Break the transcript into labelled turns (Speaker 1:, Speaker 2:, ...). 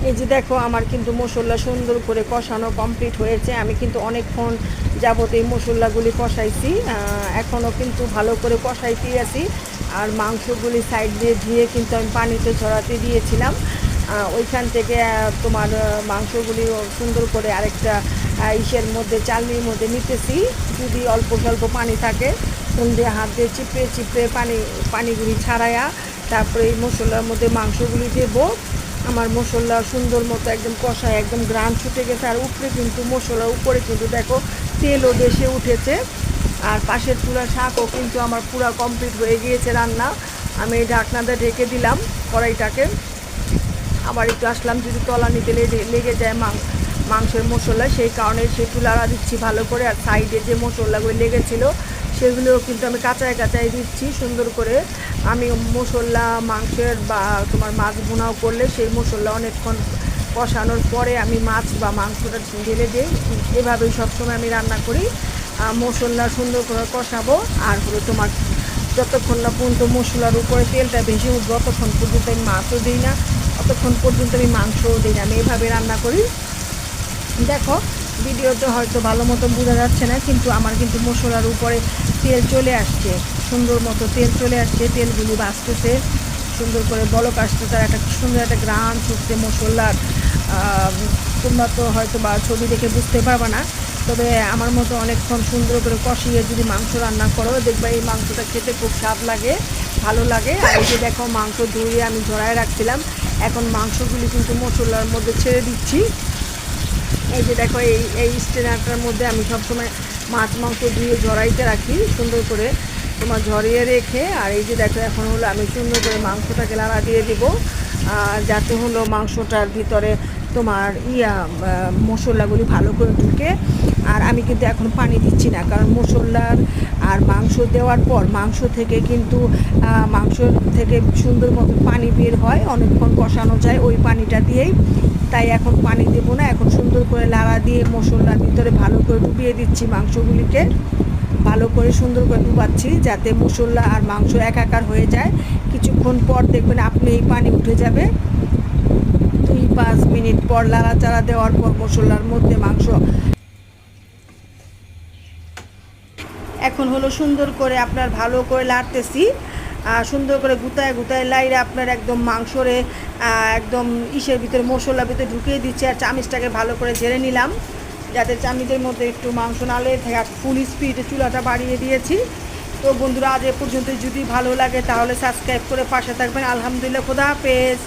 Speaker 1: এই যে দেখো আমার কিন্তু মশলা সুন্দর করে কষানো কমপ্লিট হয়েছে। আমি কিন্তু অনেকক্ষণ যাবত এই মশলাগুলি কষাইছি, এখনও কিন্তু ভালো করে কষাইতেই আছি। আর মাংসগুলি সাইড দিয়ে ধুয়ে কিন্তু আমি পানিতে ঝরাতে দিয়েছিলাম। ওইখান থেকে তোমার মাংসগুলি সুন্দর করে আরেকটা ইসের মধ্যে চালনির মধ্যে নিতেছি। যদি অল্প স্বল্প পানি থাকে কোন দিয়ে হাত দিয়ে চিপড়ে চিপড়ে পানিগুলি ছাড়াইয়া তারপরে এই মশলার মধ্যে মাংসগুলি দেবো। আমার মশলা সুন্দর মতো একদম কষায় একদম গ্রান ছুটে গেছে। আর উপরে কিন্তু মশলার উপরে কিন্তু দেখো তেলও দেশে উঠেছে। আর পাশের চুলার শাকও কিন্তু আমার পুরো কমপ্লিট হয়ে গিয়েছে রান্না। আমি এই ঢাকনাটা ঢেকে দিলাম কড়াইটাকে। আবার একটু আসলাম যদি তলানিতে লেগে যায় মাংসের মশলা, সেই কারণে সেটু লাড়া দিচ্ছি ভালো করে। আর সাইডে যে মশলাগুলো লেগেছিলো সেগুলোও কিন্তু আমি কাঁচায় কাঁচায় দিচ্ছি সুন্দর করে। আমি মশলা মাংসের বা তোমার মাছ ভুনাও করলে সেই মশলা অনেকক্ষণ কষানোর পরে আমি মাছ বা মাংসটা ঢেলে দিই। এভাবেই সবসময় আমি রান্না করি। মশলা সুন্দর করে কষাবো আর হলো তোমার যতক্ষণ না পর্যন্ত মশলার উপরে তেলটা ভেসে উঠবে ততক্ষণ পর্যন্ত আমি মাছও দিই না, ততক্ষণ পর্যন্ত আমি মাংসও দিই না। আমি এভাবে রান্না করি। দেখো ভিডিওতে হয়তো ভালো মতো বোঝা যাচ্ছে না, কিন্তু আমার কিন্তু মশলার উপরে তেল চলে আসছে, সুন্দর মতো তেল চলে আসছে। তেলগুলি বাঁচতেছে সুন্দর করে, বলক আসতেছে, আর একটা সুন্দর একটা গ্রান ছুটছে মশলার। তোমরা তো হয়তো বা ছবি দেখে বুঝতে পারবে না, তবে আমার মতো অনেকক্ষণ সুন্দর করে কষিয়ে যদি মাংস রান্না করো দেখবে এই মাংসটা খেতে খুব স্বাদ লাগে, ভালো লাগে। আর এই যে দেখো মাংস ধুয়ে আমি ঝরায় রাখছিলাম, এখন মাংসগুলি কিন্তু মশলার মধ্যে ছেড়ে দিচ্ছি। এই যে দেখো এই স্ট্রেনারটার মধ্যে আমি সবসময় মাছ মাংস ধুয়ে ঝরাইতে রাখি সুন্দর করে, তোমার ঝরিয়ে রেখে। আর এই যে দেখো এখন হলো আমি সুন্দর করে মাংসটাকে লাড়া দিয়ে দিব, যাতে হলো মাংসটার ভিতরে তোমার মশলাগুলি ভালো করে ঢুকে। আর আমি কিন্তু এখন পানি দিচ্ছি না, কারণ মশলার আর মাংস দেওয়ার পর মাংস থেকে কিন্তু মাংস থেকে সুন্দর মতো পানি বের হয়, অনেকক্ষণ কষানো যায় ওই পানিটা দিয়েই। তাই এখন পানি দেবো না, এখন সুন্দর করে লাড়া দিয়ে মশলার ভিতরে ভালো করে ডুবিয়ে দিচ্ছি মাংসগুলিকে। ভালো করে সুন্দর করে ডুবাচ্ছি যাতে মশলা আর মাংস একাকার হয়ে যায়। কিছুক্ষণ পর দেখবেন আপনি এই পানি উঠে যাবে। 2-5 মিনিট পর লাড়াচাড়া দেওয়ার পর মশলার মধ্যে মাংস এখন হলো সুন্দর করে আপনার ভালো করে লাড়তেছি, সুন্দর করে গুতায় গুতায় লাইরে আপনার একদম মাংসরে একদম ইসের ভিতরে মশলার ভিতরে ঢুকিয়ে দিচ্ছি। আর চামিচটাকে ভালো করে ঝেড়ে নিলাম যাতে চামিচের মধ্যে একটু মাংস না লেগে থাকে। আর ফুল স্পিডে চুলাটা বাড়িয়ে দিয়েছি। তো বন্ধুরা আজ এ পর্যন্ত, যদি ভালো লাগে তাহলে সাবস্ক্রাইব করে পাশে থাকবেন। আলহামদুলিল্লাহ, খোদা হাফেজ।